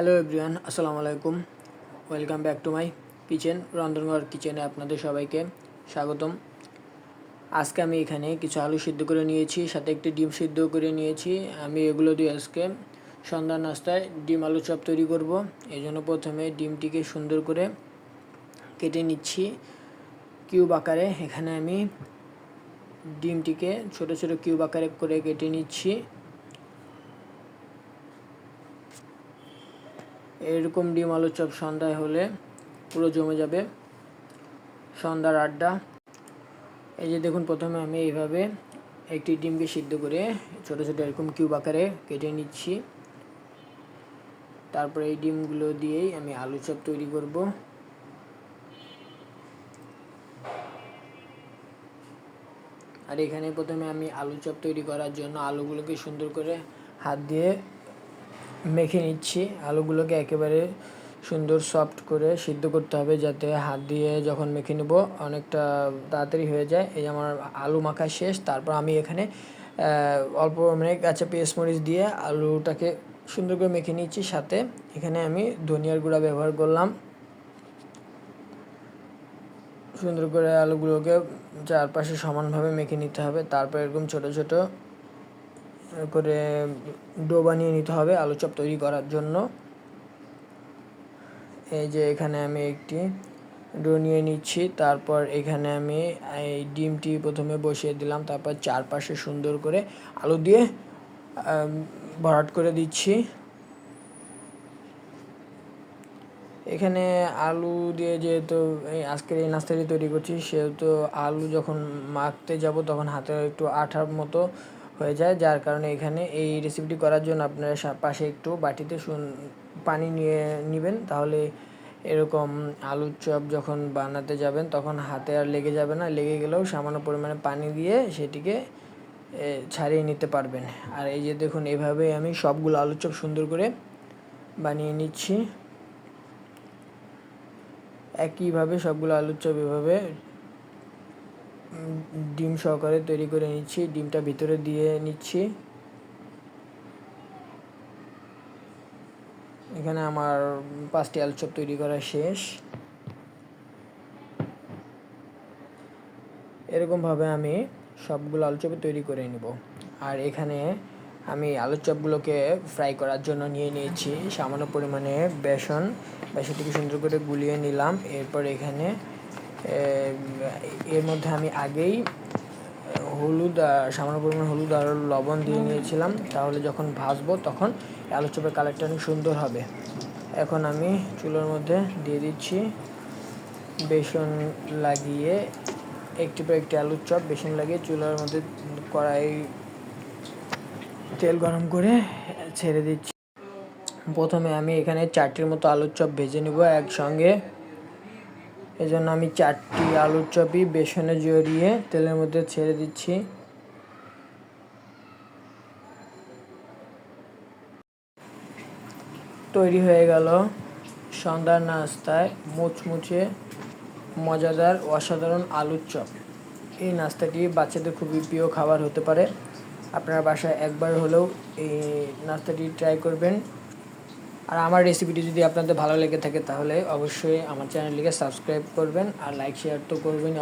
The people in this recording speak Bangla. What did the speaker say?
হ্যালো এভরিওয়ান, আসসালামু আলাইকুম। Welcome back to my kitchen, রন্ধনঘর কিচেনে আপনাদের সবাইকে স্বাগতম। আজকে আমি এখানে কিছু আলু সিদ্ধ করে নিয়েছি, সাথে একটি ডিম সিদ্ধ করে নিয়েছি। আমি এগুলো দিয়ে আজকে সন্ধ্যার নাস্তায় ডিম আলু চপ তৈরি করব। এই জন্য প্রথমে ডিমটিকে সুন্দর করে কেটে নিচ্ছি কিউব আকারে। এখানে আমি ডিমটিকে ছোট ছোট কিউব আকারে করে কেটে নিচ্ছি। এরকম ডিম আলুর চপ সন্ধ্যায় হলে পুরো জমে যাবে সন্ধ্যার আড্ডা। এই যে দেখুন, প্রথমে আমি এইভাবে একটি ডিমকে সিদ্ধ করে ছোট ছোট এরকম কিউব আকারে কেটে নিচ্ছি। তারপরে এই ডিমগুলো দিয়েই আমি আলু চপ তৈরি করব। আর এখানে প্রথমে আমি আলু চপ তৈরি করার জন্য আলুগুলোকে সুন্দর করে হাত দিয়ে মেখে নিচ্ছি। আলুগুলোকে একেবারে সুন্দর সফট করে সিদ্ধ করতে হবে, যাতে হাত দিয়ে যখন মেখে নেব অনেকটা তাড়াতাড়ি হয়ে যায়। এই আমার আলু মাখা শেষ। তারপর আমি এখানে অল্প মানে কাঁচা পেঁয়াজ মরিচ দিয়ে আলুটাকে সুন্দর করে মেখে নিচ্ছি। সাথে এখানে আমি ধনিয়ার গুঁড়া ব্যবহার করলাম। সুন্দর করে আলুগুলোকে চারপাশে সমানভাবে মেখে নিতে হবে। তারপর এরকম ছোট ছোট করে ডো বানিয়ে নিতে হবে আলু চপ তৈরি করার জন্য। এই যে এখানে আমি একটি ডো নিয়ে নিচ্ছি। তারপর এখানে আমি এই ডিমটি প্রথমে বসিয়ে দিলাম। তারপর চারপাশে সুন্দর করে আলু দিয়ে ভরাট করে দিচ্ছি। এখানে আলু দিয়ে যেহেতু আজকের এই নাস্তাটি তৈরি করছি, সেহেতু আলু যখন মাখতে যাব তখন হাতে একটু আঠার মতো হয়ে যায়, যার কারণে এখানে এই রেসিপিটি করার জন্য আপনারা পাশে একটু বাটিতে পানি নিয়ে নেবেন। তাহলে এরকম আলুর চপ যখন বানাতে যাবেন তখন হাতে আর লেগে যাবে না। লেগে গেলেও সামান্য পরিমাণে পানি দিয়ে সেটিকে ছাড়িয়ে নিতে পারবেন। আর এই যে দেখুন, এভাবে আমি সবগুলো আলুর চপ সুন্দর করে বানিয়ে নিচ্ছি। একইভাবে সবগুলো আলুর চপ এভাবে ডিম সহকারে তৈরি করে নিচ্ছি। ডিমটা ভিতরে দিয়ে নিচ্ছি। এখানে আমার 5টি আলুর চপ তৈরি করা শেষ। এরকমভাবে আমি সবগুলো আলুর চপ তৈরি করে নেব। আর এখানে আমি আলুর চপগুলোকে ফ্রাই করার জন্য নিয়ে নিয়েছি সামান্য পরিমাণে বেসনটিকে সুন্দর করে গুলিয়ে নিলাম। এরপর এখানে এর মধ্যে আমি আগেই সামান্য পরিমাণ হলুদ আর লবণ দিয়ে নিয়েছিলাম। তাহলে যখন ভাজবো তখন আলুর চপের কালারটা অনেক সুন্দর হবে। এখন আমি চুলার মধ্যে দিয়ে দিচ্ছি বেসন লাগিয়ে, একটি পর একটি আলুর চপ বেসন লাগিয়ে চুলার মধ্যে কড়াই তেল গরম করে ছেড়ে দিচ্ছি। প্রথমে আমি এখানে 4টির মতো আলুর চপ ভেজে নেব একসঙ্গে। এজন্য আমি 4টি আলুর চপই বেসনে জড়িয়ে তেলের মধ্যে ছেড়ে দিচ্ছি। তৈরি হয়ে গেল সন্ধ্যার নাস্তায় মুচমুচে মজাদার অসাধারণ আলুর চপ। এই নাস্তাটি বাচ্চাদের খুবই প্রিয় খাবার হতে পারে। আপনারা বাসায় একবার হলেও এই নাস্তাটি ট্রাই করবেন। আর আমার রেসিপিটি যদি আপনাদের ভালো লেগে থাকে তাহলে অবশ্যই আমার চ্যানেলটিকে সাবস্ক্রাইব করবেন আর লাইক শেয়ার তো করবেন।